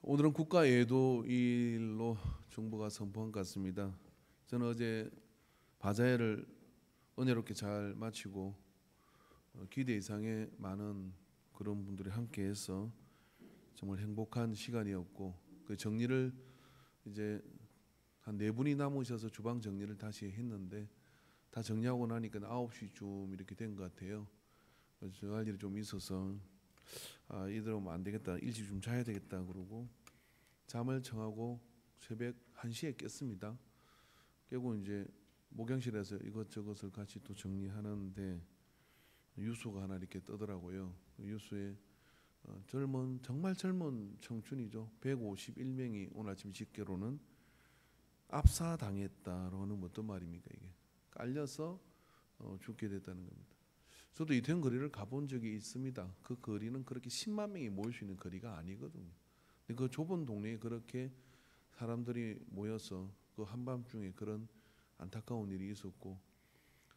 오늘은 국가예도일로 정부가 선포한 것 같습니다. 저는 어제 바자회를 은혜롭게 잘 마치고 기대 이상의 많은 그런 분들이 함께해서 정말 행복한 시간이었고, 그 정리를 이제 한 4분이 남으셔서 주방 정리를 다시 했는데 다 정리하고 나니까 9시쯤 이렇게 된 것 같아요. 그래서 저 할 일이 좀 있어서 이대로면 안 되겠다, 일찍 좀 자야 되겠다 그러고 잠을 청하고 새벽 1시에 깼습니다. 깨고 이제 목욕실에서 이것저것을 같이 또 정리하는데 유수가 하나 이렇게 뜨더라고요. 유수에 정말 젊은 청춘이죠. 151명이 오늘 아침 집계로는 압사당했다라고 하는 어떤 말입니까? 이게 깔려서 죽게 됐다는 겁니다. 저도 이태원 거리를 가본 적이 있습니다. 그 거리는 그렇게 10만 명이 모일 수 있는 거리가 아니거든요. 근데 그 좁은 동네에 그렇게 사람들이 모여서 그 한밤중에 그런 안타까운 일이 있었고,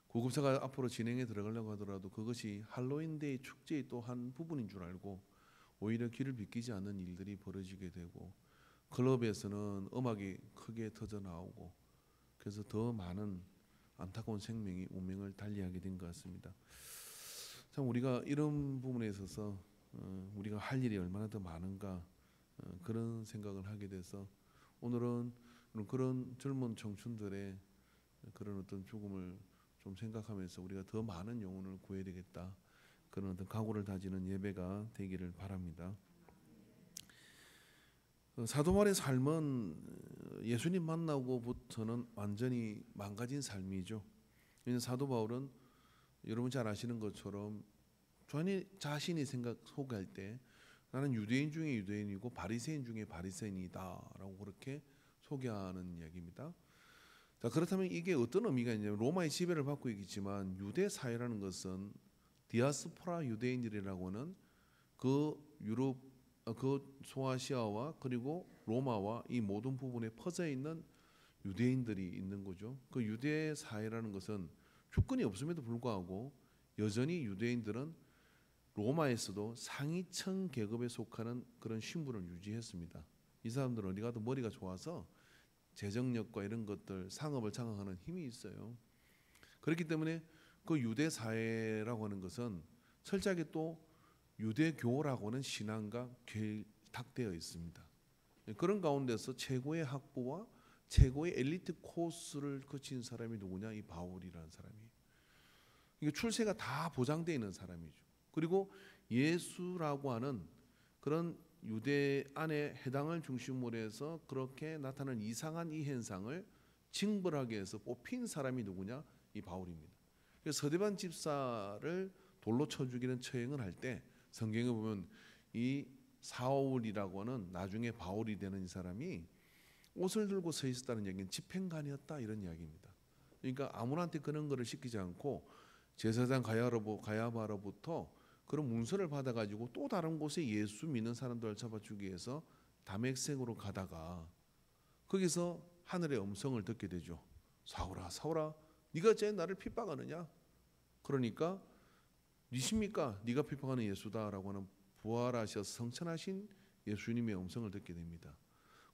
구급차가 앞으로 진행해 들어가려고 하더라도 그것이 할로윈데이 축제의 또 한 부분인 줄 알고 오히려 길을 비키지 않는 일들이 벌어지게 되고, 클럽에서는 음악이 크게 터져 나오고, 그래서 더 많은 안타까운 생명이 운명을 달리하게 된 것 같습니다. 참 우리가 이런 부분에 있어서 우리가 할 일이 얼마나 더 많은가, 그런 생각을 하게 돼서 오늘은 그런 젊은 청춘들의 그런 어떤 죽음을 좀 생각하면서 우리가 더 많은 영혼을 구해야 되겠다, 그런 어떤 각오를 다지는 예배가 되기를 바랍니다. 사도 바울의 삶은 예수님 만나고부터는 완전히 망가진 삶이죠. 왜냐하면 사도 바울은 여러분 잘 아시는 것처럼 자신이 소개할 때 나는 유대인 중에 유대인이고 바리새인 중에 바리새인이다라고 그렇게 소개하는 이야기입니다. 자, 그렇다면 이게 어떤 의미가 있냐면, 로마의 지배를 받고 있지만 유대 사회라는 것은 디아스포라 유대인들이라고 하는 그 유럽, 그 소아시아와 그리고 로마와 이 모든 부분에 퍼져 있는 유대인들이 있는 거죠. 그 유대 사회라는 것은 주권이 없음에도 불구하고 여전히 유대인들은 로마에서도 상위층 계급에 속하는 그런 신분을 유지했습니다. 이 사람들은 어디 가도 머리가 좋아서 재정력과 이런 것들, 상업을 장악하는 힘이 있어요. 그렇기 때문에 그 유대 사회라고 하는 것은 철저하게 또 유대교라고 하는 신앙과 결탁되어 있습니다. 그런 가운데서 최고의 학부와 최고의 엘리트 코스를 거친 사람이 누구냐? 이 바울이라는 사람이에요. 이게 출세가 다 보장되어 있는 사람이죠. 그리고 예수라고 하는 그런 유대 안에 해당을 중심으로 해서 그렇게 나타나는 이상한 이 현상을 징벌하기 위해서 뽑힌 사람이 누구냐? 이 바울입니다. 그래서 서대반 집사를 돌로 쳐 죽이는 처형을 할 때 성경에 보면 이 사울이라고 하는 나중에 바울이 되는 이 사람이 옷을 들고 서 있었다는 얘기는 집행관이었다, 이런 이야기입니다. 그러니까 아무한테 그런 거를 시키지 않고 제사장 가야바로부터 그런 문서를 받아가지고 또 다른 곳에 예수 믿는 사람들을 잡아주기 위해서 다메섹으로 가다가 거기서 하늘의 음성을 듣게 되죠. 사울아, 사울아, 네가 제 나를 핍박하느냐? 그러니까 니십니까? 네가 핍박하는 예수다라고 하는 부활하셔서 성천하신 예수님의 음성을 듣게 됩니다.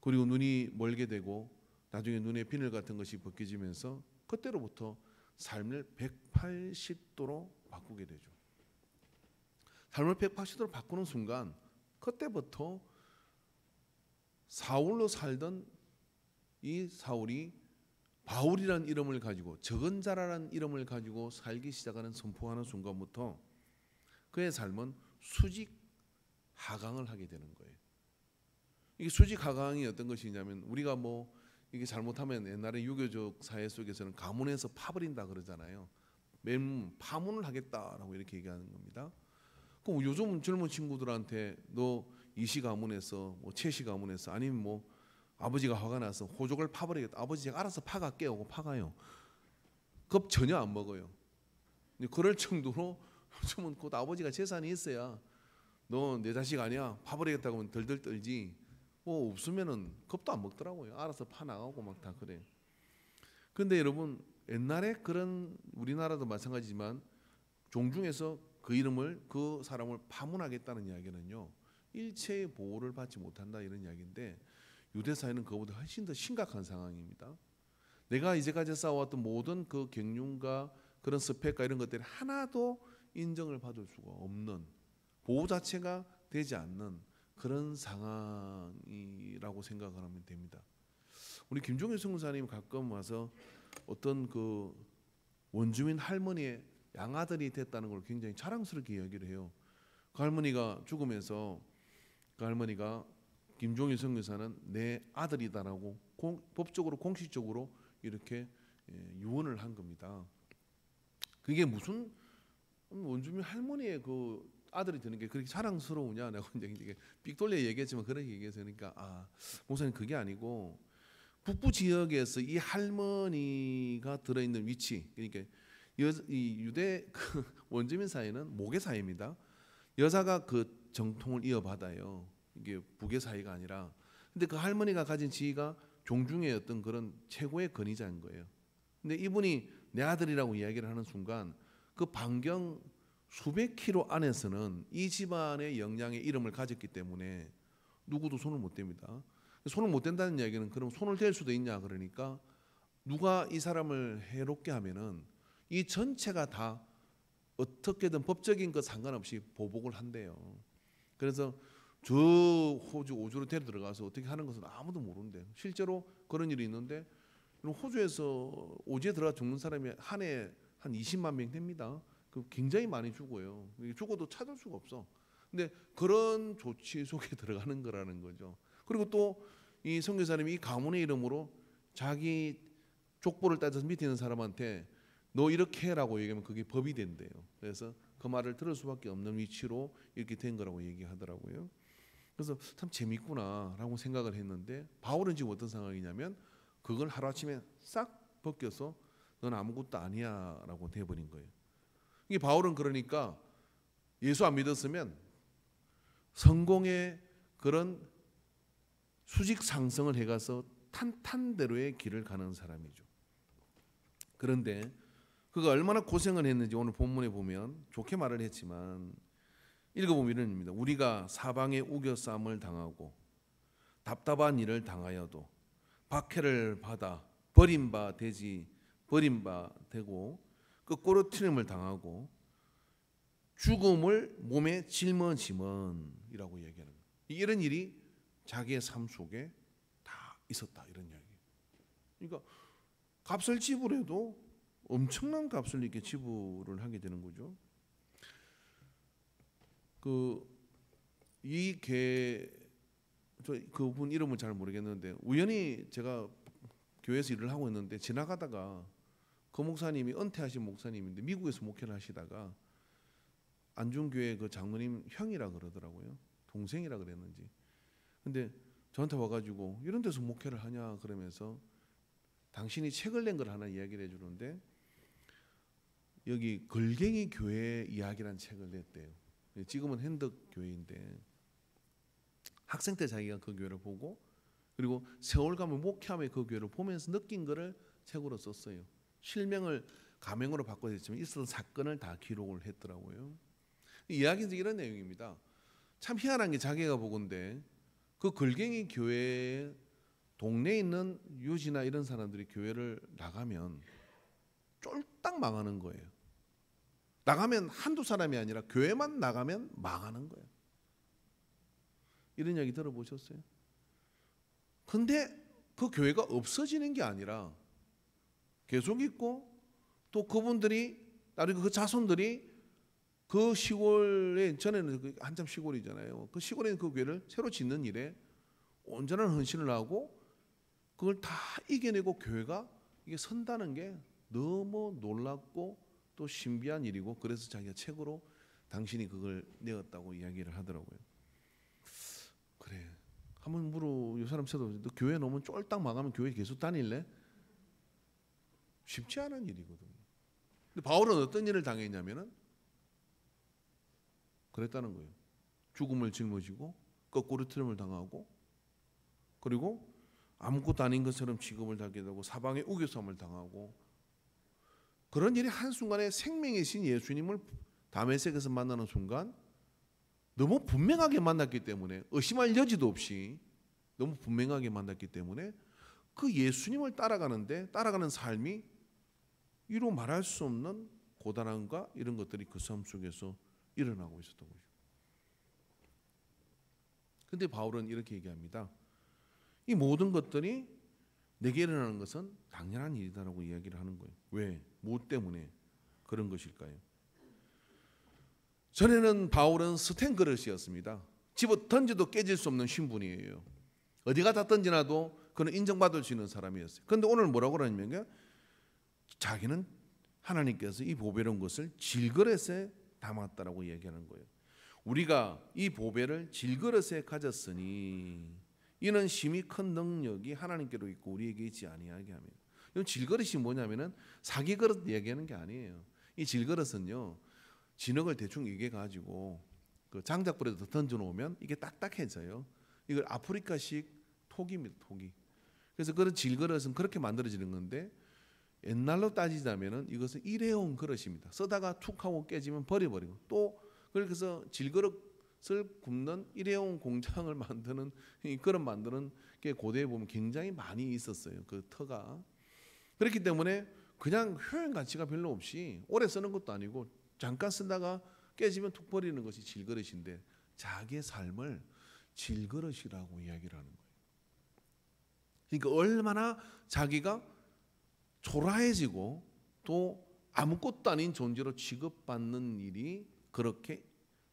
그리고 눈이 멀게 되고 나중에 눈에 비늘 같은 것이 벗겨지면서 그때로부터 삶을 180도로 바꾸게 되죠. 삶을 180도로 바꾸는 순간 그때부터 사울로 살던 이 사울이 바울이라는 이름을 가지고, 적은 자라는 이름을 가지고 살기 시작하는, 선포하는 순간부터 그의 삶은 수직 하강을 하게 되는 거예요. 이게 수직 하강이 어떤 것이냐면, 우리가 이게 잘못하면 옛날에 유교적 사회 속에서는 가문에서 파버린다 그러잖아요. 파문을 하겠다라고 이렇게 얘기하는 겁니다. 그럼 요즘 젊은 친구들한테 너 이씨 가문에서 최씨 가문에서 아니면 아버지가 화가 나서 호족을 파버리겠다, 아버지 제가 알아서 파갈게요 하고 파가요. 겁 전혀 안 먹어요. 그럴 정도로 요즘은 곧 아버지가 재산이 있어야 너 내 자식 아니야 파버리겠다고 하면 덜덜 떨지, 없으면은 겁도 안 먹더라고요. 알아서 파 나가고 막 다 그래. 그런데 여러분, 옛날에 그런, 우리나라도 마찬가지지만 종중에서 그 사람을 파문하겠다는 이야기는요, 일체의 보호를 받지 못한다 이런 이야기인데 유대 사회는 그보다 훨씬 더 심각한 상황입니다. 내가 이제까지 쌓아왔던 모든 그 경륜과 그런 스펙과 이런 것들이 하나도 인정을 받을 수가 없는 보호 자체가 되지 않는 그런 상황이라고 생각을 하면 됩니다. 우리 김종일 선교사님 가끔 와서 어떤 그 원주민 할머니의 양아들이 됐다는 걸 굉장히 자랑스럽게 이야기를 해요. 그 할머니가 죽으면서 그 할머니가 김종일 선교사는 내 아들이다라고 법적으로 공식적으로 이렇게 유언을 한 겁니다. 그게 무슨 원주민 할머니의 그 아들이 되는 게 그렇게 자랑스러우냐? 내가 이제 삑 돌려 얘기했지만 그렇게 얘기해서 그러니까 목사님 그게 아니고 북부 지역에서 이 할머니가 들어있는 위치 그러니까 이 유대 그 원주민 사회는 모계 사회입니다. 여자가 그 정통을 이어받아요. 이게 부계 사회가 아니라. 근데 그 할머니가 가진 지위가 종중의 어떤 그런 최고의 권위자인 거예요. 근데 이분이 내 아들이라고 이야기를 하는 순간 그 반경 수백 킬로 안에서는 이 집안의 영향의 이름을 가졌기 때문에 누구도 손을 못 댑니다. 손을 못 댄다는 이야기는 그럼 손을 댈 수도 있냐 그러니까 누가 이 사람을 해롭게 하면은 이 전체가 다 어떻게든 법적인 것 상관없이 보복을 한대요. 그래서 저 호주 오주로 데려 들어가서 어떻게 하는 것은 아무도 모르는데 실제로 그런 일이 있는데 호주에서 오지에 들어가 죽는 사람이 한 해 한 20만 명 됩니다. 그 굉장히 많이 죽어요. 죽어도 찾을 수가 없어. 근데 그런 조치 속에 들어가는 거라는 거죠. 그리고 또 이 선교사님이 이 가문의 이름으로 자기 족보를 따져서 밑에 있는 사람한테 너 이렇게 해라고 얘기하면 그게 법이 된대요. 그래서 그 말을 들을 수밖에 없는 위치로 이렇게 된 거라고 얘기하더라고요. 그래서 참 재밌구나라고 생각을 했는데 바울은 지금 어떤 상황이냐면 그걸 하루아침에 싹 벗겨서 넌 아무것도 아니야라고 돼버린 거예요. 이게 바울은 그러니까 예수 안 믿었으면 성공의 그런 수직 상승을 해가서 탄탄대로의 길을 가는 사람이죠. 그런데 그가 얼마나 고생을 했는지 오늘 본문에 보면 좋게 말을 했지만 읽어보면 이런 입니다. 우리가 사방에 우겨싸움을 당하고 답답한 일을 당하여도 박해를 받아 버림바 되고 끄꾸러뜨림을 당하고 죽음을 몸에 짊어짐은이라고 얘기하는 거예요. 이런 일이 자기의 삶 속에 다 있었다 이런 이야기. 그러니까 값을 지불해도 엄청난 값을 이렇게 지불을 하게 되는 거죠. 그분 이름은 잘 모르겠는데 우연히 제가 교회에서 일을 하고 있는데 지나가다가 그 목사님이 은퇴하신 목사님인데 미국에서 목회를 하시다가 안중교회 그 장로님 형이라 그러더라고요. 동생이라 그랬는지. 근데 저한테 와가지고 이런 데서 목회를 하냐 그러면서 당신이 책을 낸 걸 하나 이야기를 해주는데 여기 걸갱이 교회 이야기라는 책을 냈대요. 지금은 핸덕 교회인데 학생 때 자기가 그 교회를 보고 그리고 세월 가면 목회하며 그 교회를 보면서 느낀 거를 책으로 썼어요. 실명을 가명으로 바꿔냈지만 있었던 사건을 다 기록을 했더라고요. 이야기는 이런 내용입니다. 참 희한한 게 자기가 보건데 그 걸갱이 교회 동네에 있는 유지나 이런 사람들이 교회를 나가면 쫄딱 망하는 거예요. 나가면 한두 사람이 아니라 교회만 나가면 망하는 거예요. 이런 이야기 들어보셨어요? 근데 그 교회가 없어지는 게 아니라 계속 있고 또 그분들이 나중에 그 자손들이 그 시골에 전에는 한참 시골이잖아요. 그 시골에 있는 그 교회를 새로 짓는 일에 온전한 헌신을 하고 그걸 다 이겨내고 교회가 이게 선다는 게 너무 놀랍고 또 신비한 일이고 그래서 자기가 책으로 당신이 그걸 내었다고 이야기를 하더라고요. 그래. 한번 이 사람 쳐도 너 교회 너무 쫄딱 망하면 교회 계속 다닐래? 쉽지 않은 일이거든요. 근데 바울은 어떤 일을 당했냐면은 그랬다는 거예요. 죽음을 짊어지고 거꾸로 트림을 당하고 그리고 아무것도 아닌 것처럼 취급을 하게 되고 사방에 우겨싸움을 당하고 그런 일이 한순간에 생명이신 예수님을 다메섹에서 만나는 순간 너무 분명하게 만났기 때문에 의심할 여지도 없이 너무 분명하게 만났기 때문에 그 예수님을 따라가는 삶이 이루 말할 수 없는 고단함과 이런 것들이 그 삶 속에서 일어나고 있었던 거죠. 근데 바울은 이렇게 얘기합니다. 이 모든 것들이 내게 일어나는 것은 당연한 일이다라고 이야기를 하는 거예요. 왜? 뭐 때문에 그런 것일까요? 전에는 바울은 스텐 그릇이었습니다. 집어 던져도 깨질 수 없는 신분이에요. 어디 가다 던지나도 그는 인정받을 수 있는 사람이었어요. 그런데 오늘 뭐라고 그러냐면 자기는 하나님께서 이 보배로운 것을 질그릇에 담았다라고 얘기하는 거예요. 우리가 이 보배를 질그릇에 가졌으니 이는 심히 큰 능력이 하나님께로 있고 우리에게 있지 아니하게 하며. 이 질그릇이 뭐냐면은 사기 그릇 얘기하는 게 아니에요. 이 질그릇은요, 진흙을 대충 이게 가지고 그 장작불에다 던져 놓으면 이게 딱딱해져요. 이걸 아프리카식 톡입니다, 톡이. 그래서 그런 질그릇은 그렇게 만들어지는 건데 옛날로 따지자면은 이것은 일회용 그릇입니다. 쓰다가 툭 하고 깨지면 버려버리고 또 그래서 질그릇을 굽는 일회용 공장을 만드는 이 그릇 만드는 게 고대에 보면 굉장히 많이 있었어요. 그 터가. 그렇기 때문에 그냥 효용 가치가 별로 없이 오래 쓰는 것도 아니고 잠깐 쓰다가 깨지면 툭 버리는 것이 질그릇인데 자기의 삶을 질그릇이라고 이야기를 하는 거예요. 그러니까 얼마나 자기가 초라해지고 또 아무것도 아닌 존재로 취급받는 일이 그렇게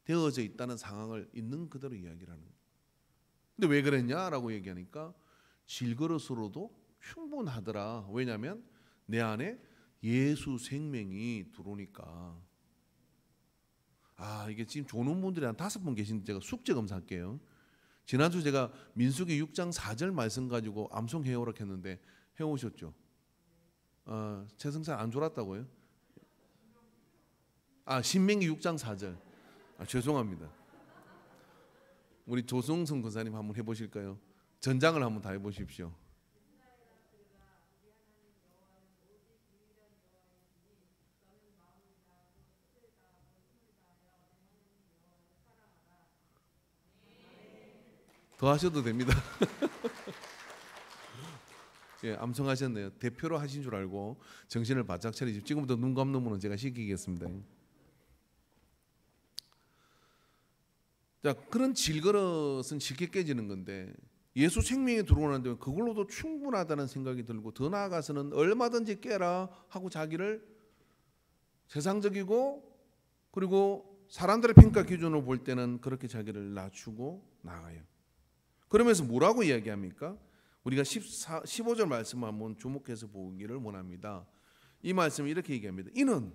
되어져 있다는 상황을 있는 그대로 이야기를 하는 거예요. 근데 왜 그랬냐라고 얘기하니까 질그릇으로도 충분하더라. 왜냐하면 내 안에 예수 생명이 들어오니까. 이게 지금 조는 분들이 한 5분 계신데 제가 숙제 검사할게요. 지난주 제가 민수기 6장 4절 말씀 가지고 암송 해오라 했는데 해오셨죠? 최승찬 안 졸았다고요? 신명기 6장 4절. 죄송합니다. 우리 조승성 권사님 한번 해보실까요? 전장을 한번 다 해보십시오. 더 하셔도 됩니다. 예, 암송하셨네요. 대표로 하신 줄 알고 정신을 바짝 차리십시오. 지금부터 눈 감는 분은 제가 시키겠습니다. 자, 그런 질그릇은 쉽게 깨지는 건데 예수 생명이 들어오는데 그걸로도 충분하다는 생각이 들고 더 나아가서는 얼마든지 깨라 하고 자기를 세상적이고 그리고 사람들의 평가 기준으로 볼 때는 그렇게 자기를 낮추고 나가요. 그러면서 뭐라고 이야기합니까? 우리가 15절 말씀을 한번 주목해서 보기를 원합니다. 이 말씀이 이렇게 얘기합니다. 이는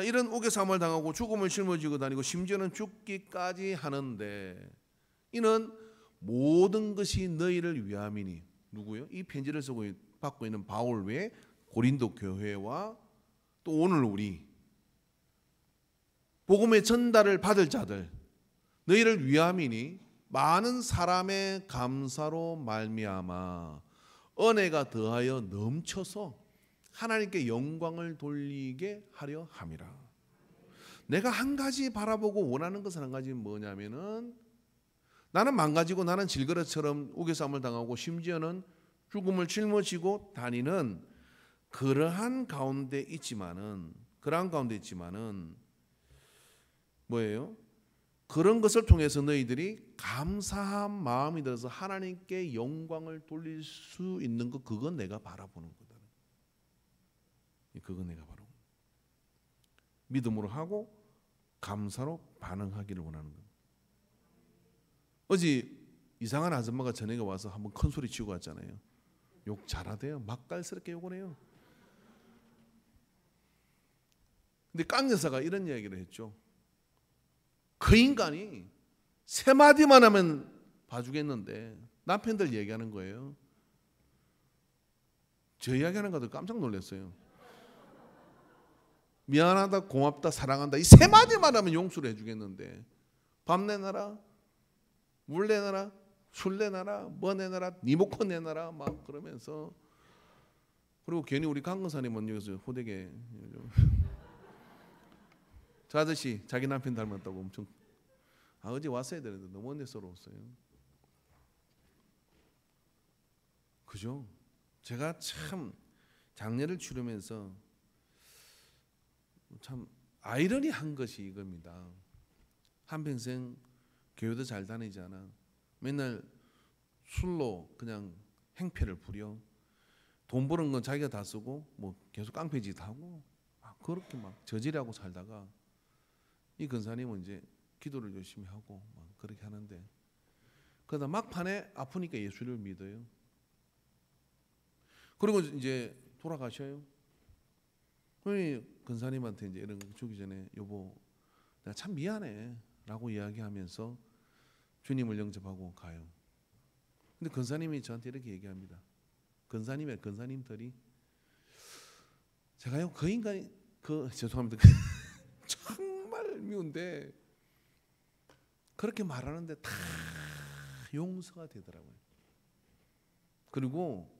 이런 옥외삼을 당하고 죽음을 짊어지고 다니고 심지어는 죽기까지 하는데 이는 모든 것이 너희를 위함이니. 누구요? 이 편지를 받고 있는 바울 외에 고린도 교회와 또 오늘 우리 복음의 전달을 받을 자들 너희를 위함이니 많은 사람의 감사로 말미암아 은혜가 더하여 넘쳐서 하나님께 영광을 돌리게 하려 함이라. 내가 한 가지 바라보고 원하는 것은 한 가지 뭐냐면은 나는 망가지고 나는 질그릇처럼 우겨쌈을 당하고 심지어는 죽음을 짊어지고 다니는 그러한 가운데 있지만은 뭐예요? 그런 것을 통해서 너희들이 감사한 마음이 들어서 하나님께 영광을 돌릴 수 있는 것, 그건 내가 바라보는 거다. 그건 내가 바라보는 거다. 믿음으로 하고 감사로 반응하기를 원하는 거다. 어제 이상한 아줌마가 저녁에 와서 한번 큰 소리 치고 갔잖아요. 욕 잘하대요. 맛깔스럽게 욕을 해요. 근데 깡 여사가 이런 이야기를 했죠. 그 인간이 3마디만 하면 봐주겠는데 남편들 얘기하는 거예요. 저 이야기하는 것도 깜짝 놀랐어요. 미안하다, 고맙다, 사랑한다 이 3마디만 하면 용서를 해주겠는데 밥 내놔라, 물 내놔라, 술 내놔라, 뭐 내놔라, 니 먹고 내놔라 막 그러면서. 그리고 괜히 우리 강근사님은 여기서 호되게 저 아저씨 자기 남편 닮았다고 엄청. 어제 왔어야 되는데 너무 은혜스러웠어요. 그죠? 제가 참 장례를 치르면서 참 아이러니한 것이 이겁니다. 한평생 교회도 잘 다니지 않아. 맨날 술로 그냥 행패를 부려. 돈 버는 건 자기가 다 쓰고 뭐 계속 깡패짓 하고 그렇게 막 저질하고 살다가 이 근사님은 이제 기도를 열심히 하고 막 그렇게 하는데 그러다 막판에 아프니까 예수를 믿어요. 그리고 이제 돌아가셔요. 그러니 근사님한테 이제 이런 거 주기 전에 여보 내가 참 미안해 라고 이야기하면서 주님을 영접하고 가요. 근데 근사님이 저한테 이렇게 얘기합니다. 근사님들이 제가요 그 인간이 죄송합니다. 정말 미운데 그렇게 말하는데 다 용서가 되더라고요. 그리고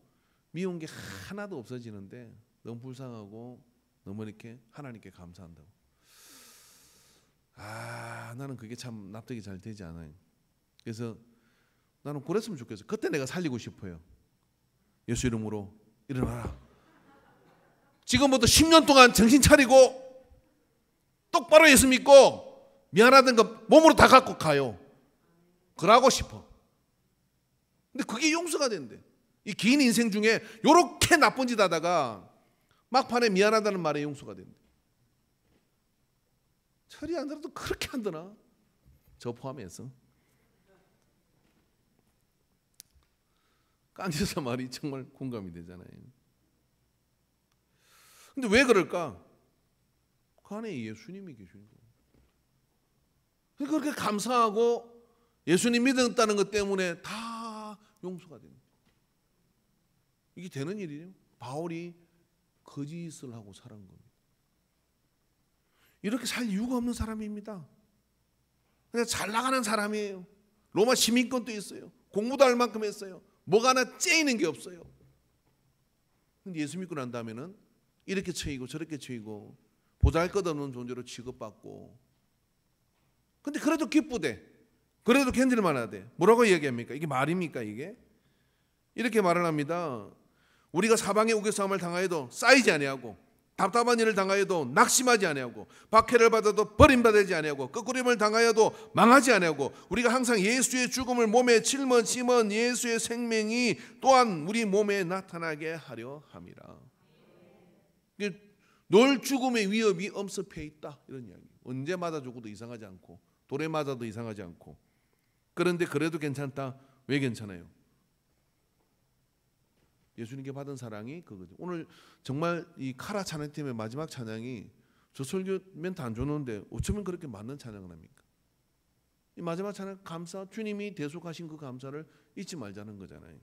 미운 게 하나도 없어지는데 너무 불쌍하고 너무 이렇게 하나님께 감사한다고. 나는 그게 참 납득이 잘 되지 않아요. 그래서 나는 그랬으면 좋겠어. 그때 내가 살리고 싶어요. 예수 이름으로 일어나라. 지금부터 10년 동안 정신 차리고 똑바로 예수 믿고 미안하던 거 몸으로 다 갖고 가요. 그러고 싶어. 근데 그게 용서가 된대. 이 긴 인생 중에 이렇게 나쁜 짓 하다가 막판에 미안하다는 말에 용서가 된대. 철이 안 들어도 그렇게 안 되나? 저 포함해서. 깡지사 말이 정말 공감이 되잖아요. 근데 왜 그럴까? 그 안에 예수님이 계시는 거예요. 그렇게 감사하고 예수님 믿었다는 것 때문에 다 용서가 됩니다. 이게 되는 일이에요. 바울이 거짓을 하고 살은 겁니다. 이렇게 살 이유가 없는 사람입니다. 그냥 잘 나가는 사람이에요. 로마 시민권도 있어요. 공부도 할 만큼 했어요. 뭐가 하나 째이는 게 없어요. 근데 예수 믿고 난 다음에는 이렇게 처이고 저렇게 처이고 보잘것없는 존재로 취급받고 근데 그래도 기쁘대. 그래도 견딜만 하대. 뭐라고 얘기합니까? 이게 말입니까 이게? 이렇게 말을 합니다. 우리가 사방에 우겨싸움을 당하여도 쌓이지 아니하고 답답한 일을 당하여도 낙심하지 아니하고 박해를 받아도 버림받지 아니하고 끄꾸림을 당하여도 망하지 아니하고 우리가 항상 예수의 죽음을 몸에 짊어지면 예수의 생명이 또한 우리 몸에 나타나게 하려 함이라. 늘 죽음의 위협이 엄습해 있다 이런 이야기. 언제 맞아 죽어도 이상하지 않고 돌에 맞아도 이상하지 않고 그런데 그래도 괜찮다. 왜 괜찮아요? 예수님께 받은 사랑이 그거죠. 오늘 정말 이 카라 찬양팀의 마지막 찬양이 저 설교 멘트 안 줬는데 어쩌면 그렇게 맞는 찬양을 합니까? 이 마지막 찬양 감사 주님이 대속하신 그 감사를 잊지 말자는 거잖아요.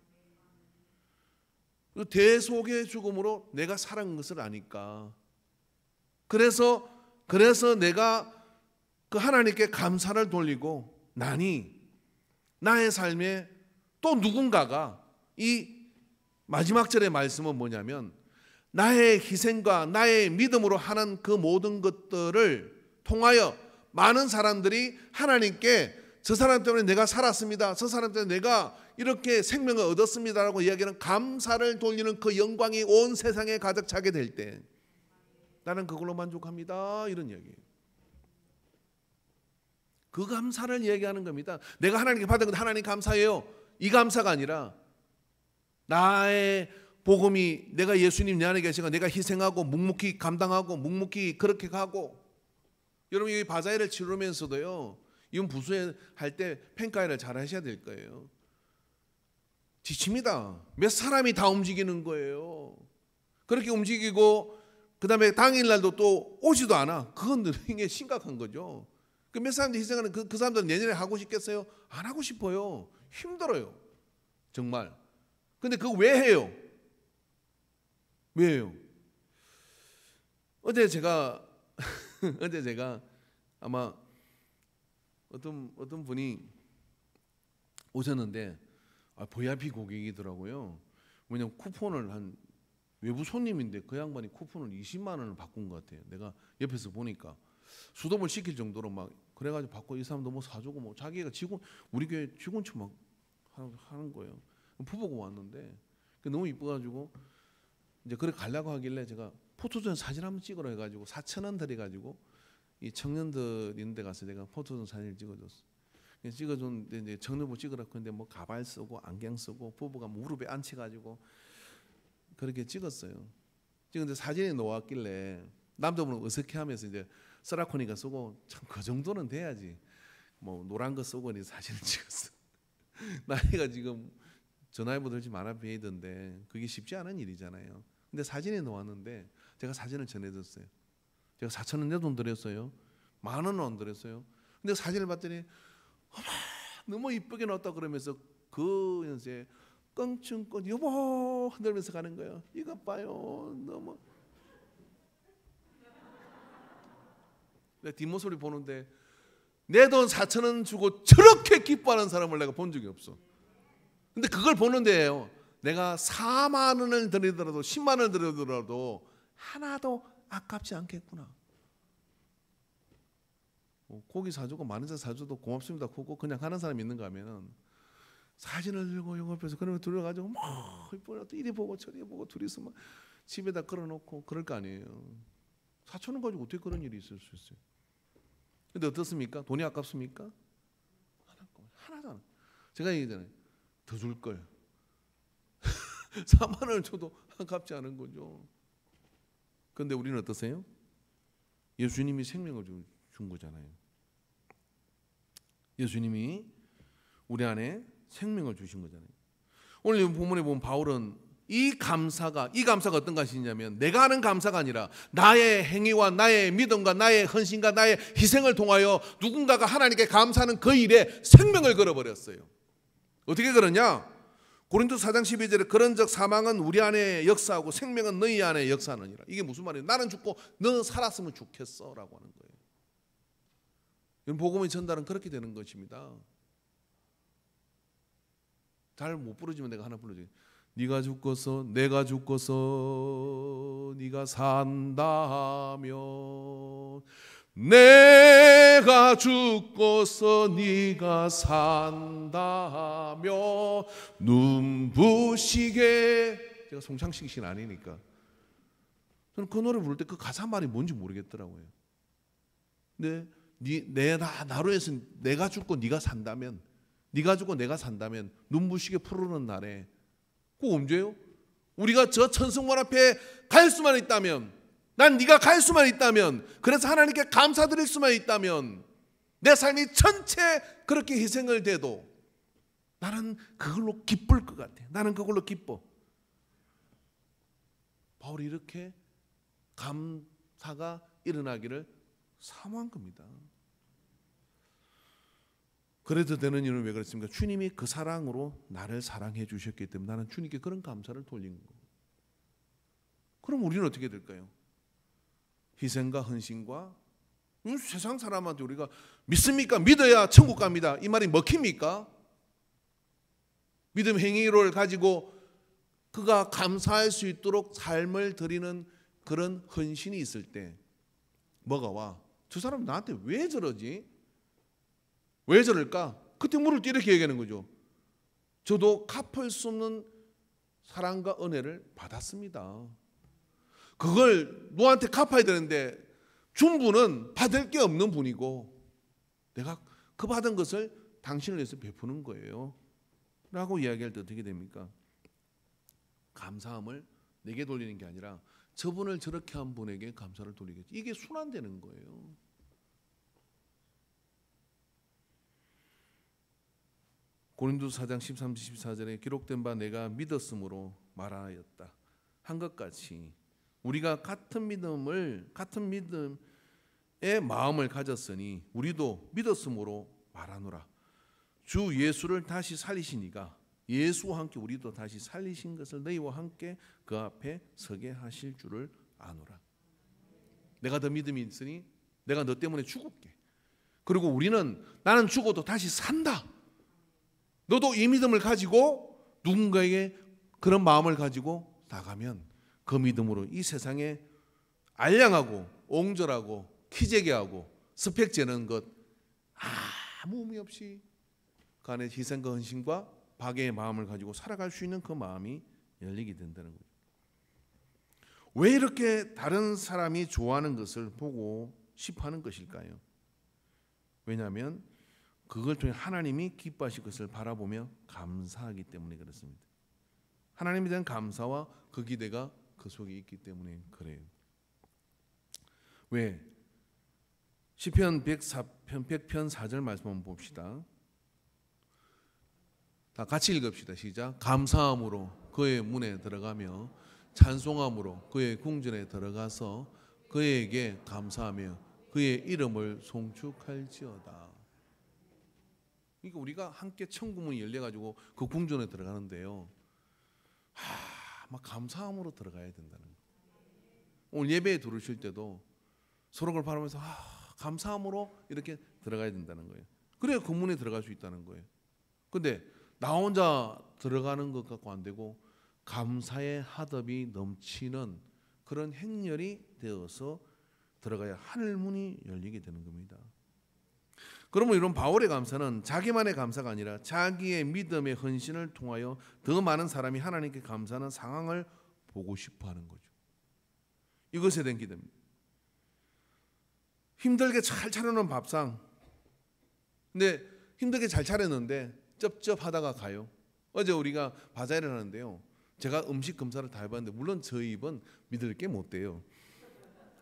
그 대속의 죽음으로 내가 살아간 것을 아니까 그래서 내가 그 하나님께 감사를 돌리고 나의 삶에 또 누군가가 이 마지막 절의 말씀은 뭐냐면 나의 희생과 나의 믿음으로 하는 그 모든 것들을 통하여 많은 사람들이 하나님께 저 사람 때문에 내가 살았습니다. 저 사람 때문에 내가 이렇게 생명을 얻었습니다라고 이야기하는 감사를 돌리는 그 영광이 온 세상에 가득 차게 될 때 나는 그걸로 만족합니다. 이런 이야기예요. 그 감사를 이야기하는 겁니다. 내가 하나님께 받은 것 하나님 감사해요. 이 감사가 아니라 나의 복음이 내가 예수님 내 안에 계시고 내가 희생하고 묵묵히 감당하고 묵묵히 그렇게 가고 여러분 이 바자회를 치르면서도요 이건 부수할 때 평가를 잘 하셔야 될 거예요. 지칩니다. 몇 사람이 다 움직이는 거예요. 그렇게 움직이고 그 다음에 당일날도 또 오지도 않아. 그건 이게 심각한 거죠. 그 몇 사람들이 희생하는 그 사람들은 내년에 하고 싶겠어요? 안 하고 싶어요. 힘들어요. 정말. 근데 그거 왜 해요? 왜 해요? 어제 제가 아마 어떤 분이 오셨는데 VIP 고객이더라고요. 왜냐면 쿠폰을 한 외부 손님인데 그 양반이 쿠폰을 20만 원을 바꾼 것 같아요. 내가 옆에서 보니까 수동을 시킬 정도로 막 그래가지고 받고 이 사람도 뭐 사주고 뭐 자기가 직원 우리 교회 직원처럼 막 하는 거예요. 부부가 왔는데 너무 이뻐가지고 이제 그래 가려고 하길래 제가 포토존 사진 한번 찍으라 해가지고 4,000원 들여가지고 이 청년들 있는 데 가서 제가 포토존 사진을 찍어줬어. 찍어줬는데 이제 청년부 찍으라고 했는데 뭐 가발 쓰고 안경 쓰고 부부가 무릎에 앉혀가지고 그렇게 찍었어요. 찍었는데 사진이 나왔길래 남자분은 어색해하면서 이제 쓰라코니가 쓰고 참 그 정도는 돼야지 뭐 노란 거 쓰고 사진을 찍었어. 나이가 지금 전화해보도 좀 많아 보이던데 그게 쉽지 않은 일이잖아요. 근데 사진이 나왔는데 제가 사진을 전해줬어요. 제가 4,000원 내 돈 드렸어요. 10,000원은 안 드렸어요. 근데 사진을 봤더니 어머, 너무 이쁘게 나왔다 그러면서 그 이제 껑충껑 여보 흔들면서 가는 거예요. 이거 봐요. 너무 내 뒷모습을 보는데 내 돈 4,000원 주고 저렇게 기뻐하는 사람을 내가 본 적이 없어. 근데 그걸 보는데요, 내가 4만 원을 드리더라도 10만 원을 드리더라도 하나도 아깝지 않겠구나. 고기 사주고 10,000원짜리 사줘도 고맙습니다 하고 그냥 하는 사람이 있는가 하면은 사진을 들고 영업해서 그러면 들어가지고 막 이리 보고 저리 보고 둘이서 막 집에다 걸어놓고 그럴 거 아니에요. 4,000원 가지고 어떻게 그런 일이 있을 수 있어요? 근데 어떻습니까? 돈이 아깝습니까? 하나도 안. 제가 얘기했잖아요. 더 줄 걸. 4만 원을 줘도 아깝지 않은 거죠. 그런데 우리는 어떠세요? 예수님이 생명을 준 거잖아요. 예수님이 우리 안에 생명을 주신 거잖아요. 오늘 본문에 보면 바울은 이 감사가 어떤 것이냐면 내가 하는 감사가 아니라 나의 행위와 나의 믿음과 나의 헌신과 나의 희생을 통하여 누군가가 하나님께 감사하는 그 일에 생명을 걸어버렸어요. 어떻게 그러냐? 고린도서 4장 12절에 그런즉 사망은 우리 안에 역사하고 생명은 너희 안에 역사하느니라. 이게 무슨 말이에요? 나는 죽고 너 살았으면 좋겠어 라고 하는 거예요. 이런 복음의 전달은 그렇게 되는 것입니다. 잘 못 부르지만 내가 하나 불러줘요. 네가 죽고서 내가 죽고서 네가 산다면 내가 죽고서 네가 산다면 눈부시게. 제가 송창식 씨는 아니니까 저는 그 노래 부를 때 그 가사 말이 뭔지 모르겠더라고요. 근데 나로 해서 내가 죽고 네가 산다면, 네가 죽고 내가 산다면 눈부시게 푸르는 날에 그거 언제요? 우리가 저 천승문 앞에 갈 수만 있다면, 난 네가 갈 수만 있다면, 그래서 하나님께 감사드릴 수만 있다면 내 삶이 전체 그렇게 희생을 돼도 나는 그걸로 기쁠 것 같아. 나는 그걸로 기뻐. 바울이 이렇게 감사가 일어나기를 사모한 겁니다. 그래도 되는 이유는 왜 그렇습니까? 주님이 그 사랑으로 나를 사랑해 주셨기 때문에 나는 주님께 그런 감사를 돌린 거예요. 그럼 우리는 어떻게 될까요? 희생과 헌신과 세상 사람한테 우리가 믿습니까? 믿어야 천국 갑니다. 이 말이 먹힙니까? 믿음 행위를 가지고 그가 감사할 수 있도록 삶을 드리는 그런 헌신이 있을 때 뭐가 와? 저 사람 나한테 왜 저러지? 왜 저럴까? 그때 물을 때 이렇게 얘기하는 거죠. 저도 갚을 수 없는 사랑과 은혜를 받았습니다. 그걸 너한테 갚아야 되는데 준 분은 받을 게 없는 분이고 내가 그 받은 것을 당신을 위해서 베푸는 거예요 라고 이야기할 때 어떻게 됩니까? 감사함을 내게 돌리는 게 아니라 저분을 저렇게 한 분에게 감사를 돌리겠지. 이게 순환되는 거예요. 고린도서 4장 13, 14절에 기록된 바 내가 믿었으므로 말하였다 한 것 같이 우리가 같은 믿음의 마음을 가졌으니 우리도 믿었으므로 말하노라. 주 예수를 다시 살리신 이가 예수와 함께 우리도 다시 살리신 것을 너희와 함께 그 앞에 서게 하실 줄을 아노라. 내가 더 믿음이 있으니 내가 너 때문에 죽을게. 그리고 우리는 나는 죽어도 다시 산다. 너도 이 믿음을 가지고 누군가에게 그런 마음을 가지고 나가면 그 믿음으로 이 세상에 알량하고 옹졸하고 키재기하고 스펙 재는 것 아무 의미 없이 그 안에 희생과 헌신과 박애의 마음을 가지고 살아갈 수 있는 그 마음이 열리게 된다는 거죠. 왜 이렇게 다른 사람이 좋아하는 것을 보고 싶어하는 것일까요? 왜냐하면 그걸 통해 하나님이 기뻐하실 것을 바라보며 감사하기 때문에 그렇습니다. 하나님에 대한 감사와 그 기대가 그 속에 있기 때문에 그래요. 왜? 시편 100편 4절 말씀 한번 봅시다. 다 같이 읽읍시다. 시작. 감사함으로 그의 문에 들어가며 찬송함으로 그의 궁전에 들어가서 그에게 감사하며 그의 이름을 송축할지어다. 그러니까 우리가 함께 천국문이 열려가지고 그 궁전에 들어가는데요, 막 감사함으로 들어가야 된다는 거예요. 오늘 예배에 들어오실 때도 서로 그걸 바라면서 감사함으로 이렇게 들어가야 된다는 거예요. 그래야 그 문에 들어갈 수 있다는 거예요. 근데 나 혼자 들어가는 것 갖고 안 되고 감사의 화답이 넘치는 그런 행렬이 되어서 들어가야 하늘 문이 열리게 되는 겁니다. 그러면 이런 바울의 감사는 자기만의 감사가 아니라 자기의 믿음의 헌신을 통하여 더 많은 사람이 하나님께 감사하는 상황을 보고 싶어하는 거죠. 이것에 대한 기도입니다. 힘들게 잘 차려놓은 밥상, 근데 힘들게 잘 차렸는데 쩝쩝하다가 가요. 어제 우리가 바자회를 하는데요, 제가 음식 검사를 다 해봤는데 물론 저희 입은 믿을 게 못 돼요.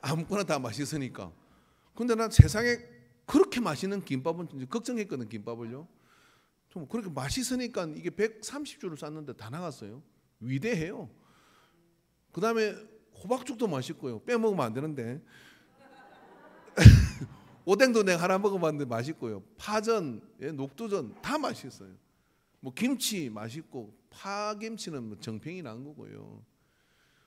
아무거나 다 맛있으니까. 근데 난 세상에 그렇게 맛있는 김밥은 이제 걱정했거든. 김밥을요, 좀 그렇게 맛있으니까 이게 130줄을 쌌는데 다 나갔어요. 위대해요. 그 다음에 호박죽도 맛있고요, 빼먹으면 안 되는데 오뎅도 내가 하나 먹어봤는데 맛있고요, 파전, 녹두전 다 맛있어요. 뭐 김치 맛있고, 파김치는 뭐 정평이 난 거고요.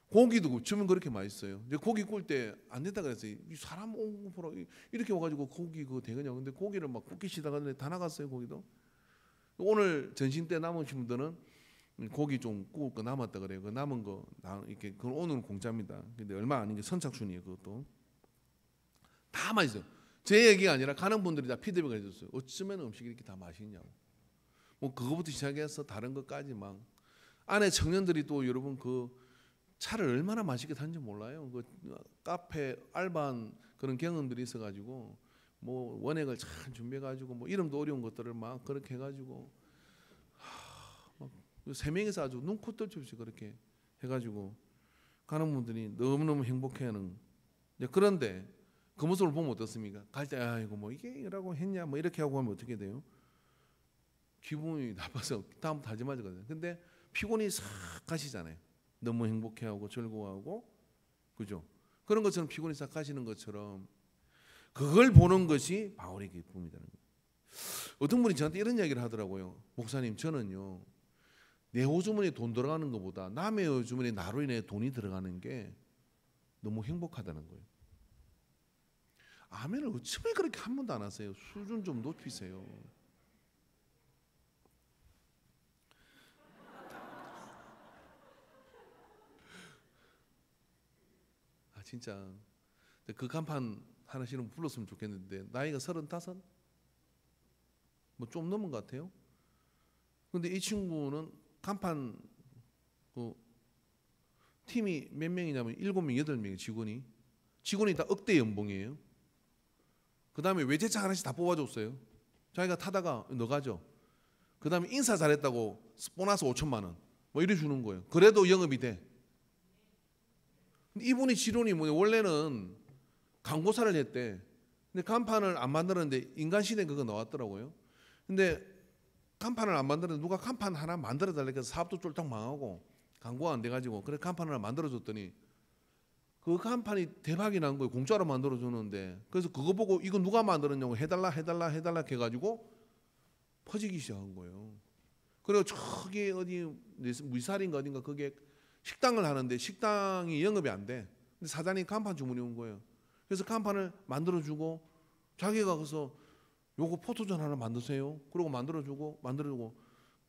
고기도 주면 그렇게 맛있어요. 이제 고기 구울 때 안 된다 그랬어요. 이 사람 보러 이렇게 와가지고 고기 그거 되겠냐. 근데 고기를 막 굽기시다가 다 나갔어요. 고기도. 오늘 전신 때 남으신 분들은 고기 좀 구울 거 남았다 그래요. 그 남은 거 이렇게 그건 오늘은 공짜입니다. 근데 얼마 아닌 게 선착순이에요. 그것도 다 맛있어요. 제 얘기가 아니라 가는 분들이 다 피드백을 해줬어요. 어쩌면 음식이 이렇게 다 맛있냐고. 뭐 그거부터 시작해서 다른 것까지 막. 안에 청년들이 또 여러분 그 차를 얼마나 맛있게 타는지 몰라요. 그 카페 알바한 그런 경험들이 있어가지고 뭐 원액을 잘 준비해가지고 뭐 이름도 어려운 것들을 막 그렇게 해가지고 막 세 명이서 아주 눈코 뜰 수 없이 그렇게 해가지고 가는 분들이 너무너무 행복해하는. 그런데 그 모습을 보면 어떻습니까? 갈 때 아이고 뭐 이게라고 했냐 뭐 이렇게 하고 하면 어떻게 돼요? 기분이 나빠서 다음부터 하지 말거든요. 근데 피곤이 싹 가시잖아요. 너무 행복해하고 즐거워하고, 그죠? 그런 것처럼 피곤이 싹 가시는 것처럼 그걸 보는 것이 바울의 기쁨이라는 거예요. 어떤 분이 저한테 이런 이야기를 하더라고요. 목사님, 저는요 내 호주머니에 돈 들어가는 것보다 남의 호주머니에 나로 인해 돈이 들어가는 게 너무 행복하다는 거예요. 아멘을 어쩌면 그렇게 한 번도 안 하세요? 수준 좀 높이세요. 진짜 그 간판 하나씩은 불렀으면 좋겠는데 나이가 35? 뭐 좀 넘은 것 같아요. 근데 이 친구는 간판 그 팀이 몇 명이냐면 7명, 8명의 직원이 다 억대 연봉이에요. 그 다음에 외제차 하나씩 다 뽑아줬어요. 자기가 타다가 너 가죠. 그 다음에 인사 잘했다고 보너스 5천만 원 뭐 이래 주는 거예요. 그래도 영업이 돼. 이분이 지론이 뭐냐, 원래는 광고사를 했대. 근데 간판을 안 만들었는데 인간 시대에 그거 나왔더라고요. 근데 간판을 안 만들었는데 누가 간판 하나 만들어 달라고 해서 사업도 쫄딱 망하고 광고가 안 돼가지고 그래 간판을 하나 만들어줬더니 그 간판이 대박이 난 거예요. 공짜로 만들어주는데. 그래서 그거 보고 이거 누가 만들었냐고 해달라 해가지고 퍼지기 시작한 거예요. 그리고 저기 어디 무이살인가 어딘가 그게 식당을 하는데 식당이 영업이 안 돼. 근데 사장님 간판 주문이 온 거예요. 그래서 간판을 만들어주고 자기가 가서 요거 포토존 하나 만드세요. 그러고 만들어주고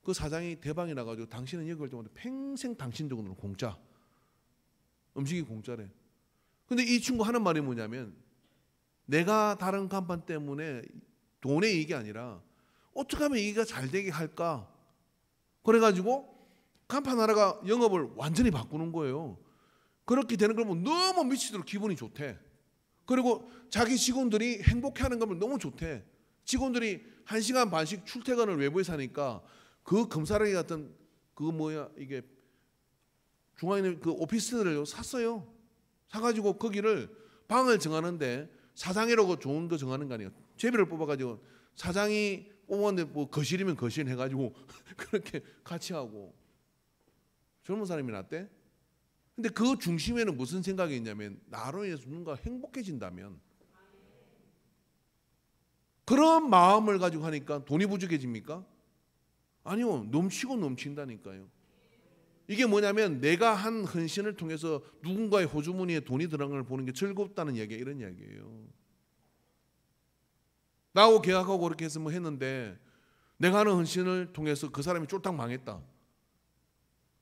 그 사장이 대박이 나가지고 당신은 여기 올 때마다 평생 당신 돈으로 공짜. 음식이 공짜래. 근데 이 친구 하는 말이 뭐냐면 내가 다른 간판 때문에 돈의 이익이 아니라 어떻게 하면 이게 잘 되게 할까? 그래가지고 간판 하나가 영업을 완전히 바꾸는 거예요. 그렇게 되는 걸 보면 너무 미치도록 기분이 좋대. 그리고 자기 직원들이 행복해하는 걸 너무 좋대. 직원들이 1시간 반씩 출퇴근을 외부에서 하니까 그 금사라기 같은 이게 중앙에 있는 그 오피스를 샀어요. 사가지고 거기를 방을 정하는데 사장이라고 좋은 거 정하는 거 아니에요. 제비를 뽑아가지고 사장이 뽑았는데 뭐 거실이면 거실 해가지고 그렇게 같이 하고 젊은 사람이 낫대. 근데 그 중심에는 무슨 생각이 있냐면 나로 인해서 누군가 행복해진다면 그런 마음을 가지고 하니까 돈이 부족해집니까? 아니요. 넘치고 넘친다니까요. 이게 뭐냐면 내가 한 헌신을 통해서 누군가의 호주머니에 돈이 들어간 걸 보는 게 즐겁다는 얘기가 이런 이야기예요. 나하고 계약하고 그렇게 해서 뭐 했는데 내가 하는 헌신을 통해서 그 사람이 쫄딱 망했다.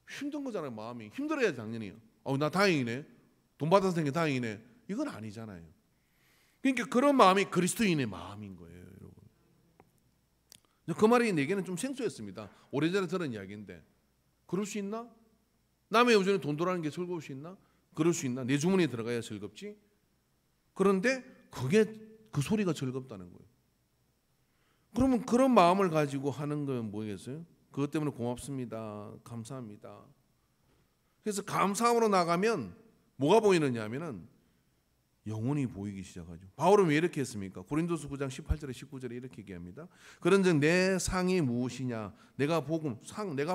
힘든 거잖아요. 마음이 힘들어야 당연히 나 다행이네, 돈 받아서 된 게 다행이네, 이건 아니잖아요. 그러니까 그런 마음이 그리스도인의 마음인 거예요, 여러분. 그 말이 내게는 좀 생소했습니다. 오래전에 들은 이야기인데 그럴 수 있나? 남의 우전에 돈 돌아가는 게 즐거울 수 있나? 그럴 수 있나? 내 주머니에 들어가야 즐겁지. 그런데 그게 그 소리가 즐겁다는 거예요. 그러면 그런 마음을 가지고 하는 건 뭐겠어요? 그것 때문에 고맙습니다, 감사합니다. 그래서 감사함으로 나가면 뭐가 보이느냐 하면은 영혼이 보이기 시작하죠. 바울은 왜 이렇게 했습니까? 고린도서 9장 18절에 19절에 이렇게 얘기합니다. 그런즉 내 상이 무엇이냐? 내가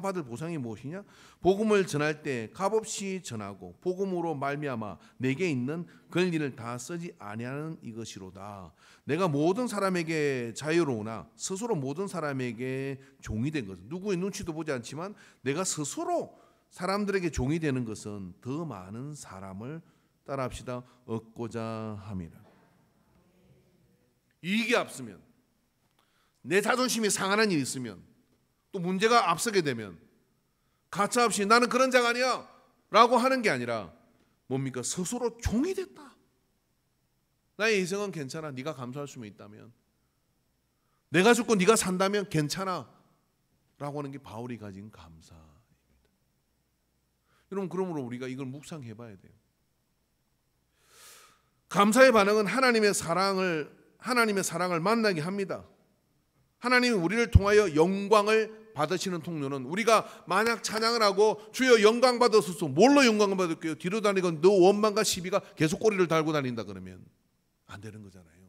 받을 보상이 무엇이냐? 복음을 전할 때 값없이 전하고 복음으로 말미암아 내게 있는 권리를 다 쓰지 아니하는 이것이로다. 내가 모든 사람에게 자유로우나 스스로 모든 사람에게 종이 된 것은, 누구의 눈치도 보지 않지만 내가 스스로 사람들에게 종이 되는 것은 더 많은 사람을 따라합시다 얻고자 함이라. 이익이 앞서면, 내 자존심이 상하는 일이 있으면, 또 문제가 앞서게 되면 가차없이 나는 그런 자가 아니야 라고 하는 게 아니라 뭡니까? 스스로 종이 됐다. 나의 인생은 괜찮아, 네가 감수할 수만 있다면, 내가 죽고 네가 산다면 괜찮아 라고 하는 게 바울이 가진 감사입니다. 여러분, 그러므로 우리가 이걸 묵상해 봐야 돼요. 감사의 반응은 하나님의 사랑을 만나게 합니다. 하나님이 우리를 통하여 영광을 받으시는 통로는, 우리가 만약 찬양을 하고 주여 영광 받으소서, 뭘로 영광을 받을게요? 뒤로 다니건 너 원망과 시비가 계속 꼬리를 달고 다닌다 그러면 안 되는 거잖아요.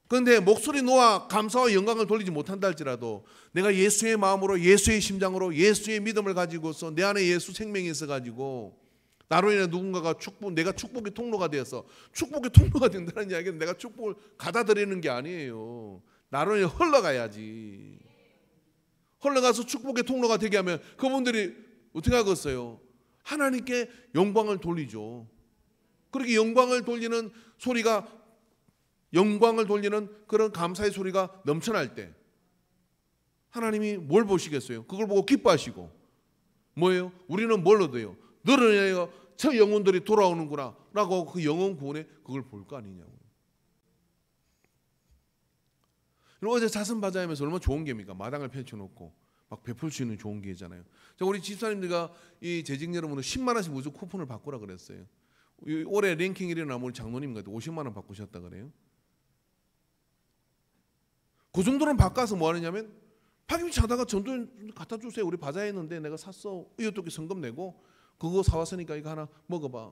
그런데 목소리 놓아 감사와 영광을 돌리지 못한다 할지라도 내가 예수의 마음으로, 예수의 심장으로, 예수의 믿음을 가지고서 내 안에 예수 생명이 있어가지고 나로 인해 누군가가 내가 축복의 통로가 되어서, 축복의 통로가 된다는 이야기는 내가 축복을 갖다 드리는 게 아니에요. 나로 인해 흘러가야지. 흘러가서 축복의 통로가 되게 하면 그분들이 어떻게 하겠어요? 하나님께 영광을 돌리죠. 그렇게 영광을 돌리는 그런 감사의 소리가 넘쳐날 때 하나님이 뭘 보시겠어요? 그걸 보고 기뻐하시고 뭐예요? 우리는 뭘 얻어요? 너를 인하여 저 영혼들이 돌아오는구나 라고 그 영혼 구원에 그걸 볼 거 아니냐고. 어제 자선바자하면서 얼마나 좋은 게입니까? 마당을 펼쳐놓고 막 베풀 수 있는 좋은 게잖아요. 우리 집사님들과 이 재직 여러분은 10만 원씩 무조건 쿠폰을 바꾸라 그랬어요. 올해 랭킹 1위 나면 우리 장로님 같은 50만 원 바꾸셨다 그래요. 그 정도는 바꿔서 뭐 하느냐면, 파김치 사다가 전도 갖다 주세요. 우리 바자회 했는데 내가 샀어. 이것도 성금 내고 그거 사왔으니까 이거 하나 먹어봐.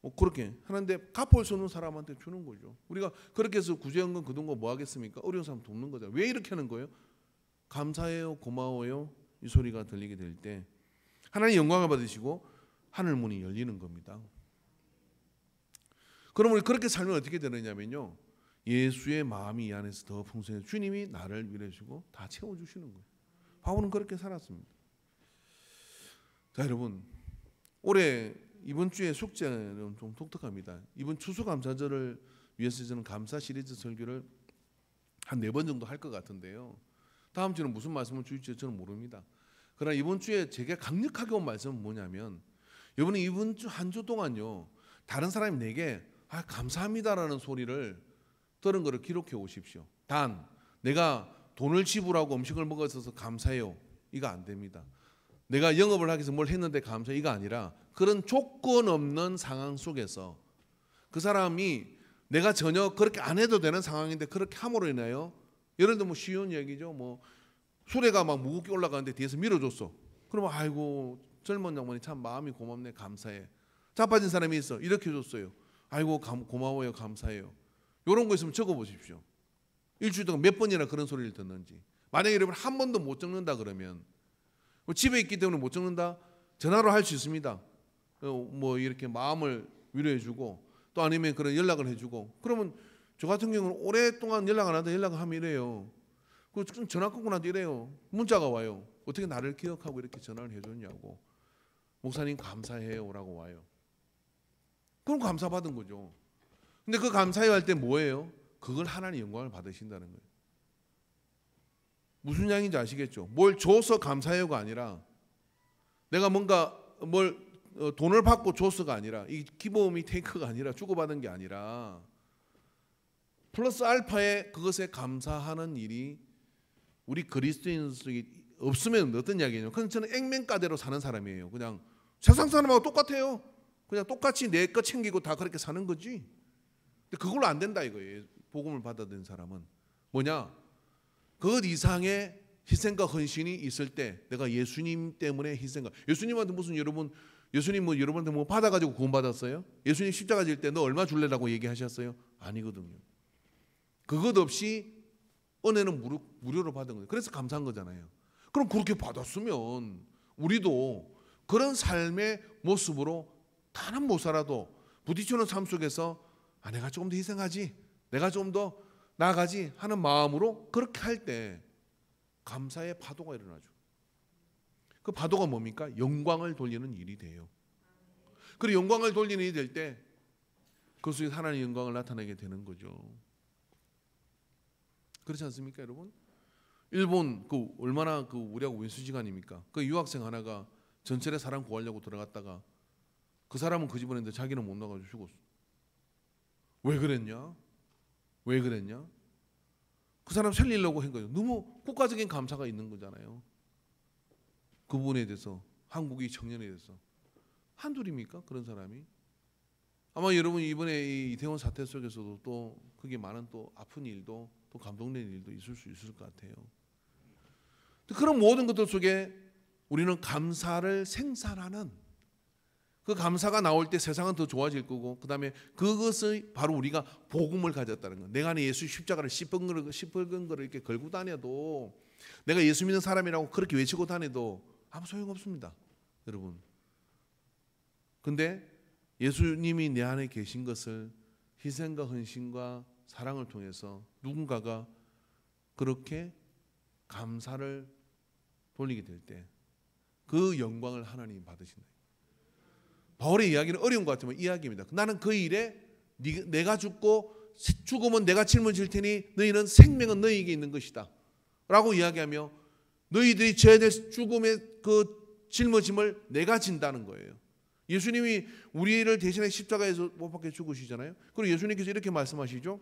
뭐 그렇게 하는데 갚을 수 없는 사람한테 주는 거죠. 우리가 그렇게 해서 구제연금 그 돈 거 뭐 하겠습니까? 어려운 사람 돕는 거잖아요. 왜 이렇게 하는 거예요? 감사해요, 고마워요, 이 소리가 들리게 될 때 하나님 영광을 받으시고 하늘 문이 열리는 겁니다. 그럼 우리 그렇게 살면 어떻게 되느냐면요, 예수의 마음이 이 안에서 더 풍성해서 주님이 나를 위로해 주시고 다 채워주시는 거예요. 바울은 그렇게 살았습니다. 자, 여러분, 올해 이번 주에 숙제는 좀 독특합니다. 이번 추수감사절을 위해서 저는 감사 시리즈 설교를 한 4번 정도 할 것 같은데요. 다음 주는 무슨 말씀을 주실지 저는 모릅니다. 그러나 이번 주에 제게 강력하게 온 말씀은 뭐냐면, 여러분이 이번 주 한 주 동안요, 다른 사람이 내게 감사합니다라는 소리를 들은 것을 기록해 오십시오. 단 내가 돈을 지불하고 음식을 먹어서 감사해요. 이거 안 됩니다. 내가 영업을 하기 위해서 뭘 했는데 감사해. 이거 아니라 그런 조건 없는 상황 속에서 그 사람이 내가 전혀 그렇게 안 해도 되는 상황인데 그렇게 함으로 인하여 예를 들면 뭐 쉬운 얘기죠. 뭐 수레가 막 무겁게 올라가는데 뒤에서 밀어줬어. 그러면 아이고 젊은 양반이 참 마음이 고맙네. 감사해. 자빠진 사람이 있어. 이렇게 줬어요. 아이고 고마워요. 감사해요. 이런 거 있으면 적어보십시오. 일주일 동안 몇 번이나 그런 소리를 듣는지. 만약에 여러분 한 번도 못 적는다 그러면 뭐 집에 있기 때문에 못 적는다? 전화로 할 수 있습니다. 뭐 이렇게 마음을 위로해주고 또 아니면 그런 연락을 해주고 그러면 저 같은 경우는 오랫동안 연락 안 하다 연락을 하면 이래요. 좀 전화 끊고 나도 이래요. 문자가 와요. 어떻게 나를 기억하고 이렇게 전화를 해줬냐고. 목사님 감사해요 라고 와요. 그럼 감사받은 거죠. 근데 그 감사해요 할 때 뭐예요? 그걸 하나님 영광을 받으신다는 거예요. 무슨 양인지 아시겠죠? 뭘 줘서 감사해요가 아니라 내가 뭔가 뭘 돈을 받고 줬어가 아니라 이 기브미 테이크가 아니라 주고받은 게 아니라 플러스 알파에 그것에 감사하는 일이 우리 그리스도인 속에 없으면 어떤 이야기냐면 그냥 저는 액면가대로 사는 사람이에요. 그냥 세상 사람하고 똑같아요. 그냥 똑같이 내 것 챙기고 다 그렇게 사는 거지. 근데 그걸로 안 된다 이거예요. 복음을 받아들인 사람은 뭐냐? 그 이상의 희생과 헌신이 있을 때 내가 예수님 때문에 희생과 예수님한테 무슨 여러분 예수님 뭐 여러분한테 뭐 받아가지고 구원받았어요? 예수님 십자가 질 때 너 얼마 줄래라고 얘기하셨어요? 아니거든요. 그것 없이 은혜는 무료로 받은 거예요. 그래서 감사한 거잖아요. 그럼 그렇게 받았으면 우리도 그런 삶의 모습으로 다는 못 살아도 부딪히는 삶 속에서 내가 조금 더 희생하지 내가 좀 더 나아가지 하는 마음으로 그렇게 할 때 감사의 파도가 일어나죠. 그 파도가 뭡니까? 영광을 돌리는 일이 돼요. 그리고 영광을 돌리는 일이 될 때 그 속에 하나님의 영광을 나타내게 되는 거죠. 그렇지 않습니까, 여러분? 일본 그 얼마나 그 우리하고 윈수지간입니까? 그 유학생 하나가 전철에 사람 구하려고 들어갔다가 그 사람은 그 집안인데 자기는 못 나가서 죽었어. 왜 그랬냐? 왜 그랬냐? 그 사람 살리려고 한 거예요. 너무 국가적인 감사가 있는 거잖아요. 그 부분에 대해서 한국이 청년에 대해서 한둘입니까? 그런 사람이? 아마 여러분 이번에 이 이태원 사태 속에서도 또 그게 많은 또 아픈 일도 또 감동되는 일도 있을 수 있을 것 같아요. 그런 모든 것들 속에 우리는 감사를 생산하는 그 감사가 나올 때 세상은 더 좋아질 거고 그 다음에 그것을 바로 우리가 복음을 가졌다는 거. 내가 안에 예수 십자가를 시뻘건 거를 이렇게 걸고 다녀도 내가 예수 믿는 사람이라고 그렇게 외치고 다녀도 아무 소용없습니다, 여러분. 근데 예수님이 내 안에 계신 것을 희생과 헌신과 사랑을 통해서 누군가가 그렇게 감사를 돌리게 될 때 그 영광을 하나님이 받으신다. 바울의 이야기는 어려운 것 같지만 이야기입니다. 나는 그 일에 내가 죽으면 내가 짊어질 테니 너희는 생명은 너희에게 있는 것이다 라고 이야기하며 너희들이 져야 될 죽음의 그 짊어짐을 내가 진다는 거예요. 예수님이 우리를 대신에 십자가에서 못 박혀 죽으시잖아요. 그리고 예수님께서 이렇게 말씀하시죠.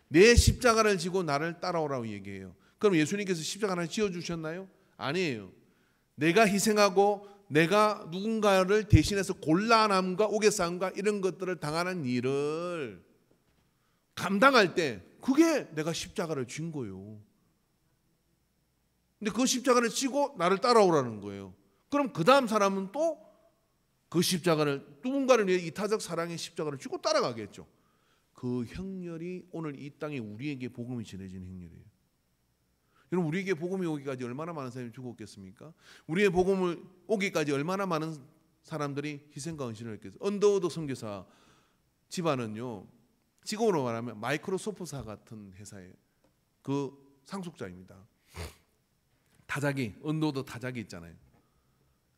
내 십자가를 지고 나를 따라오라고 얘기해요. 그럼 예수님께서 십자가를 지어주셨나요? 아니에요. 내가 희생하고 내가 누군가를 대신해서 곤란함과 오개싸움과 이런 것들을 당하는 일을 감당할 때 그게 내가 십자가를 진 거예요. 근데 그 십자가를 지고 나를 따라오라는 거예요. 그럼 그 다음 사람은 또 그 십자가를 누군가를 위해 이타적 사랑의 십자가를 지고 따라가겠죠. 그 행렬이 오늘 이 땅에 우리에게 복음이 전해지는 행렬이에요. 여러분 우리에게 복음이 오기까지 얼마나 많은 사람이 죽었겠습니까? 우리의 복음을 오기까지 얼마나 많은 사람들이 희생과 헌신을 했겠어요. 언더우드 선교사 집안은요 직업으로 말하면 마이크로소프트사 같은 회사예요. 그 상속자입니다. 타자기, 언더우드 타자기 있잖아요.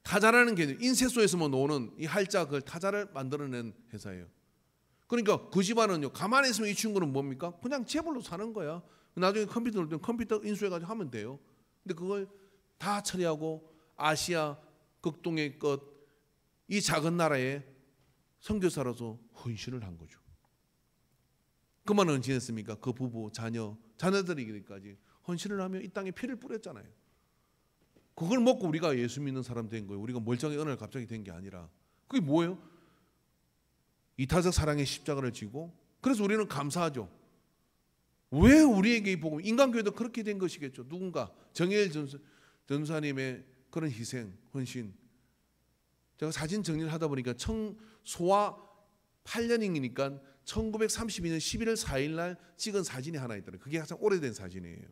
타자라는 개념, 인쇄소에서만 나오는 이 할자 그 타자를 만들어낸 회사예요. 그러니까 그 집안은요 가만히 있으면 이 친구는 뭡니까? 그냥 재벌로 사는 거야. 나중에 컴퓨터 올 때 컴퓨터 인수해가지고 하면 돼요. 근데 그걸 다 처리하고 아시아 극동의 것 이 작은 나라에 선교사로서 헌신을 한 거죠. 그만 헌신했습니까? 그 부부, 자녀들에게까지 헌신을 하며 이 땅에 피를 뿌렸잖아요. 그걸 먹고 우리가 예수 믿는 사람 된 거예요. 우리가 멀쩡히 어느 날 갑자기 된 게 아니라. 그게 뭐예요? 이타적 사랑의 십자가를 지고, 그래서 우리는 감사하죠. 왜 우리에게 이 복음, 인간교회도 그렇게 된 것이겠죠. 누군가 정혜일 전사님의 그런 희생, 헌신. 제가 사진 정리를 하다 보니까 소와 8년이니까 1932년 11월 4일 날 찍은 사진이 하나 있더라고요. 그게 가장 오래된 사진이에요.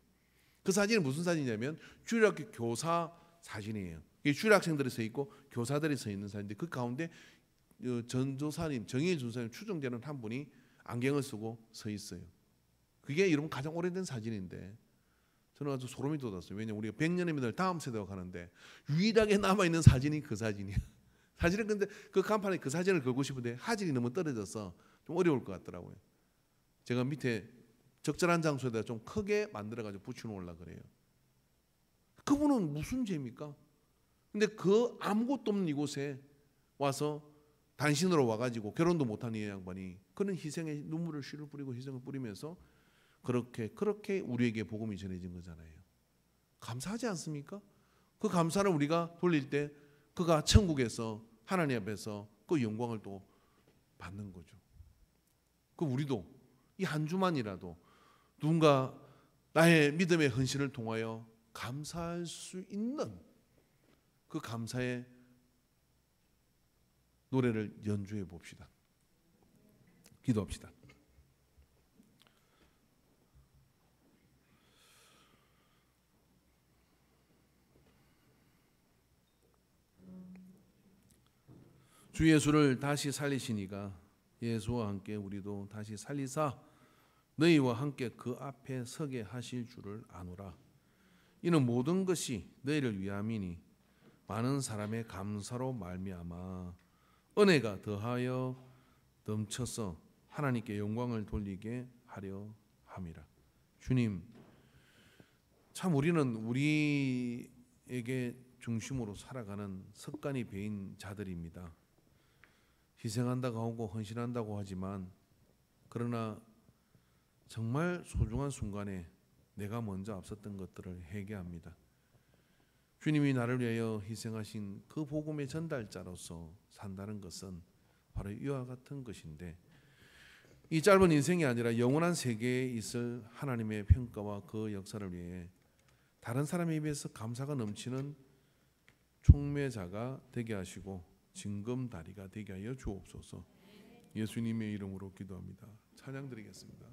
그 사진은 무슨 사진이냐면 주일학교 교사 사진이에요. 이게 주일학생들이 서 있고 교사들이 서 있는 사진인데, 그 가운데 전도사님, 정의일 전도사님 추정되는 한 분이 안경을 쓰고 서 있어요. 그게 여러분 가장 오래된 사진인데 저는 아주 소름이 돋았어요. 왜냐하면 우리가 100년이면 다음 세대가 가는데 유일하게 남아있는 사진이 그 사진이에요. 사실은 근데 그 간판에 그 사진을 걸고 싶은데 화질이 너무 떨어져서 좀 어려울 것 같더라고요. 제가 밑에 적절한 장소에다 좀 크게 만들어가지고 붙여놓으려고 그래요. 그분은 무슨 죄입니까? 근데 그 아무것도 없는 이곳에 와서 단신으로 와가지고 결혼도 못한 이 양반이 그런 희생의 눈물을 씨를 뿌리고 희생을 뿌리면서 그렇게 우리에게 복음이 전해진 거잖아요. 감사하지 않습니까? 그 감사를 우리가 돌릴 때 그가 천국에서 하나님 앞에서 그 영광을 또 받는 거죠. 그 우리도 이 한 주만이라도 누군가 나의 믿음의 헌신을 통하여 감사할 수 있는 그 감사의 노래를 연주해 봅시다. 기도합시다. 주 예수를 다시 살리시니가 예수와 함께 우리도 다시 살리사 너희와 함께 그 앞에 서게 하실 줄을 아노라. 이는 모든 것이 너희를 위함이니 많은 사람의 감사로 말미암아 은혜가 더하여 넘쳐서 하나님께 영광을 돌리게 하려 함이라. 주님, 참 우리는 우리에게 중심으로 살아가는 습관이 배인 자들입니다. 희생한다고 하고 헌신한다고 하지만 그러나 정말 소중한 순간에 내가 먼저 앞섰던 것들을 회개합니다. 주님이 나를 위하여 희생하신 그 복음의 전달자로서 산다는 것은 바로 이와 같은 것인데, 이 짧은 인생이 아니라 영원한 세계에 있을 하나님의 평가와 그 역사를 위해 다른 사람에 비해서 감사가 넘치는 총매자가 되게 하시고 징검다리가 되게 하여 주옵소서. 예수님의 이름으로 기도합니다. 찬양 드리겠습니다.